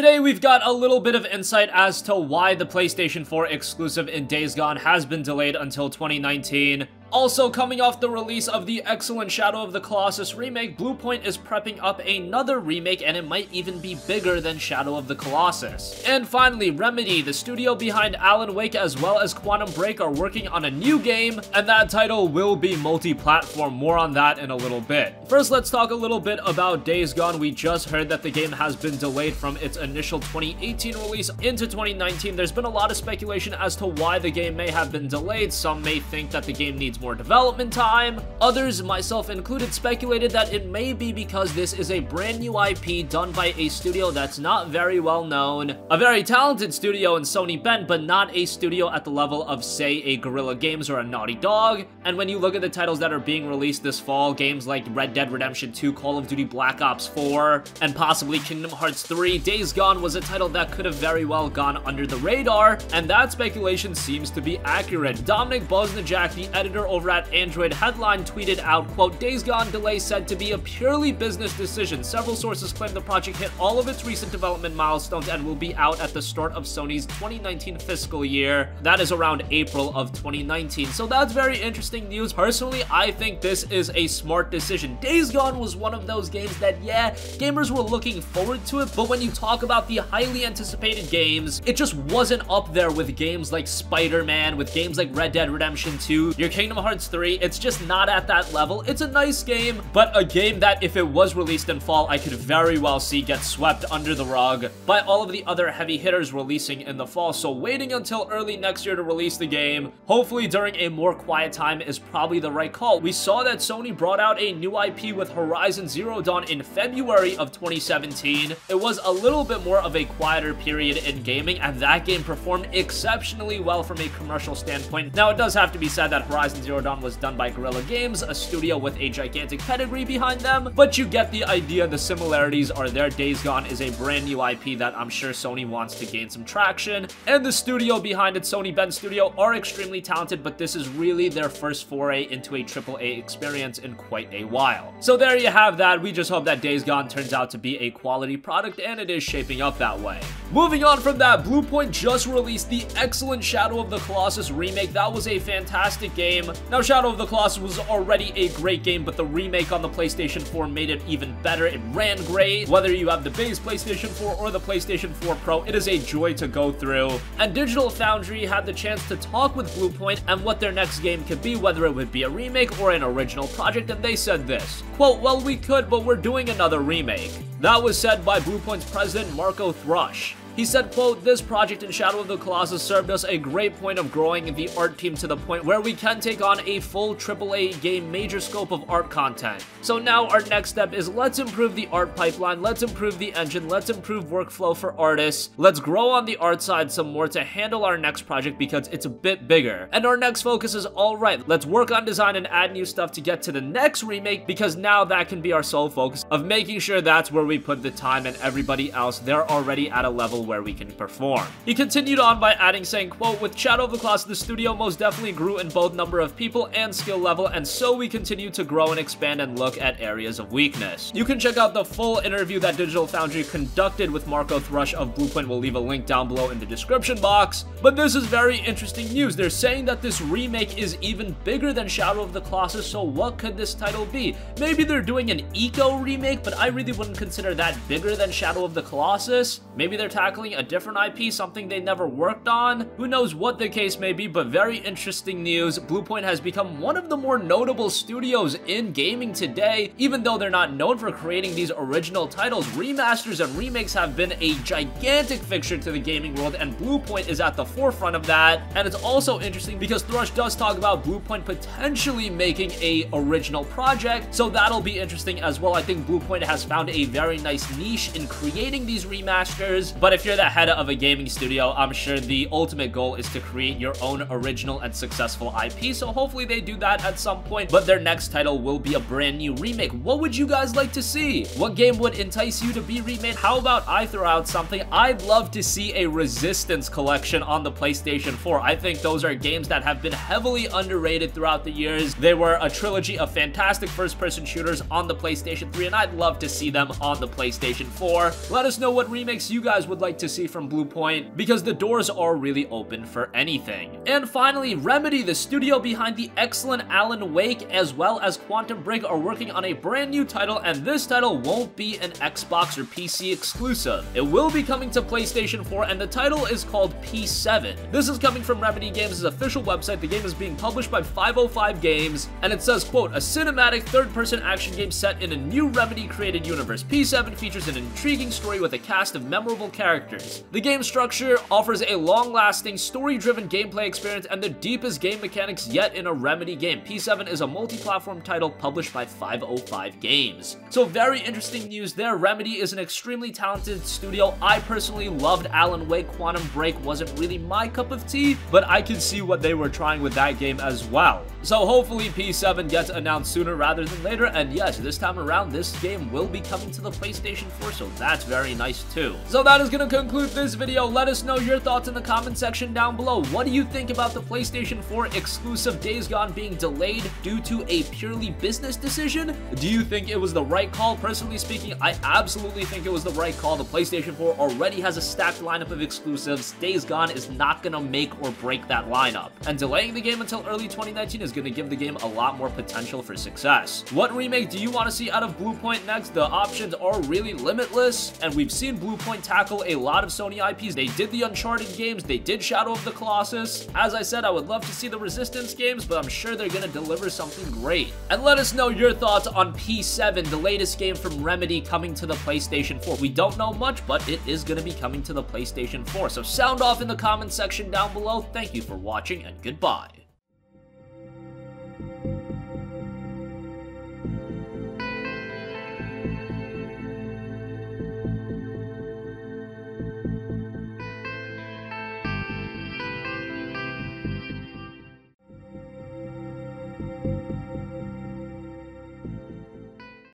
Today we've got a little bit of insight as to why the PlayStation 4 exclusive in Days Gone has been delayed until 2019. Also, coming off the release of the excellent Shadow of the Colossus remake, Bluepoint is prepping up another remake, and it might even be bigger than Shadow of the Colossus. And finally, Remedy, the studio behind Alan Wake as well as Quantum Break, are working on a new game, and that title will be multi-platform. More on that in a little bit. First, let's talk a little bit about Days Gone. We just heard that the game has been delayed from its initial 2018 release into 2019. There's been a lot of speculation as to why the game may have been delayed. Some may think that the game needs more development time. Others, myself included, speculated that it may be because this is a brand new IP done by a studio that's not very well known. A very talented studio in Sony Bend, but not a studio at the level of, say, a Guerrilla Games or a Naughty Dog. And when you look at the titles that are being released this fall, games like Red Dead Redemption 2, Call of Duty Black Ops 4, and possibly Kingdom Hearts 3, Days Gone was a title that could have very well gone under the radar, and that speculation seems to be accurate. Dominic Bosnajak, the editor over at Android Headline, tweeted out, quote, "Days Gone delay said to be a purely business decision. Several sources claim the project hit all of its recent development milestones and will be out at the start of Sony's 2019 fiscal year." That is around April of 2019. So that's very interesting news. Personally, I think this is a smart decision. Days Gone was one of those games that, yeah, gamers were looking forward to it, but when you talk about the highly anticipated games, it just wasn't up there with games like Spider-Man, with games like Red Dead Redemption 2, your Kingdom Hearts 3. It's just not at that level. It's a nice game, but a game that if it was released in fall, I could very well see get swept under the rug by all of the other heavy hitters releasing in the fall. So waiting until early next year to release the game, hopefully during a more quiet time, is probably the right call. We saw that Sony brought out a new IP with Horizon Zero Dawn in February of 2017. It was a little bit more of a quieter period in gaming, and that game performed exceptionally well from a commercial standpoint. Now, it does have to be said that Horizon Zero Dawn was done by Guerrilla Games, a studio with a gigantic pedigree behind them, but you get the idea. The similarities are there. Days Gone is a brand new IP that I'm sure Sony wants to gain some traction, and the studio behind it, Sony Bend Studio, are extremely talented, but this is really their first foray into a AAA experience in quite a while. So there you have that. We just hope that Days Gone turns out to be a quality product, and it is shaping up that way. Moving on from that, Bluepoint just released the excellent Shadow of the Colossus remake. That was a fantastic game. Now, Shadow of the Colossus was already a great game, but the remake on the PlayStation 4 made it even better. It ran great. Whether you have the base PlayStation 4 or the PlayStation 4 Pro, it is a joy to go through. And Digital Foundry had the chance to talk with Bluepoint and what their next game could be, whether it would be a remake or an original project, and they said this, quote, "Well, we could, but we're doing another remake." That was said by Bluepoint's president, Marco Thrush. He said, quote, "This project in Shadow of the Colossus served us a great point of growing the art team to the point where we can take on a full AAA game major scope of art content. So now our next step is let's improve the art pipeline, let's improve the engine, let's improve workflow for artists, let's grow on the art side some more to handle our next project because it's a bit bigger. And our next focus is, alright, let's work on design and add new stuff to get to the next remake because now that can be our sole focus of making sure that's where we put the time and everybody else, they're already at a level where we can perform." He continued on by adding, saying, quote, "With Shadow of the Colossus, the studio most definitely grew in both number of people and skill level, and so we continue to grow and expand and look at areas of weakness." You can check out the full interview that Digital Foundry conducted with Marco Thrush of Bluepoint. We'll leave a link down below in the description box. But this is very interesting news. They're saying that this remake is even bigger than Shadow of the Colossus, so what could this title be? Maybe they're doing an eco remake, but I really wouldn't consider that bigger than Shadow of the Colossus. Maybe they're tackling a different IP, something they never worked on. Who knows what the case may be, but very interesting news. Bluepoint has become one of the more notable studios in gaming today. Even though they're not known for creating these original titles, remasters and remakes have been a gigantic fixture to the gaming world, and Bluepoint is at the forefront of that. And it's also interesting because Thrush does talk about Bluepoint potentially making a original project, so that'll be interesting as well. I think Bluepoint has found a very nice niche in creating these remasters, but if if you're the head of a gaming studio, I'm sure the ultimate goal is to create your own original and successful IP, so hopefully they do that at some point, but their next title will be a brand new remake. What would you guys like to see? What game would entice you to be remade? How about I throw out something? I'd love to see a Resistance collection on the PlayStation 4. I think those are games that have been heavily underrated throughout the years. They were a trilogy of fantastic first-person shooters on the PlayStation 3, and I'd love to see them on the PlayStation 4. Let us know what remakes you guys would like to see from Bluepoint, because the doors are really open for anything. And finally, Remedy, the studio behind the excellent Alan Wake as well as Quantum Break, are working on a brand new title, and this title won't be an Xbox or PC exclusive. It will be coming to PlayStation 4, and the title is called P7. This is coming from Remedy Games' official website. The game is being published by 505 Games, and it says, quote, "A cinematic third-person action game set in a new Remedy-created universe. P7 features an intriguing story with a cast of memorable characters. The game structure offers a long-lasting, story-driven gameplay experience and the deepest game mechanics yet in a Remedy game. P7 is a multi-platform title published by 505 Games." So very interesting news there. Remedy is an extremely talented studio. I personally loved Alan Wake. Quantum Break wasn't really my cup of tea, but I can see what they were trying with that game as well. So hopefully P7 gets announced sooner rather than later, and yes, this time around, this game will be coming to the PlayStation 4, so that's very nice too. So that is going to conclude this video. Let us know your thoughts in the comment section down below. What do you think about the PlayStation 4 exclusive Days Gone being delayed due to a purely business decision? Do you think it was the right call? Personally speaking, I absolutely think it was the right call. The PlayStation 4 already has a stacked lineup of exclusives. Days Gone is not going to make or break that lineup, and delaying the game until early 2019 is going to give the game a lot more potential for success. What remake do you want to see out of Bluepoint next? The options are really limitless, and we've seen Bluepoint tackle a lot of Sony IPs. They did the Uncharted games, they did Shadow of the Colossus. As I said, I would love to see the Resistance games, but I'm sure they're going to deliver something great. And let us know your thoughts on P7, the latest game from Remedy coming to the PlayStation 4. We don't know much, but it is going to be coming to the PlayStation 4. So sound off in the comment section down below. Thank you for watching, and goodbye.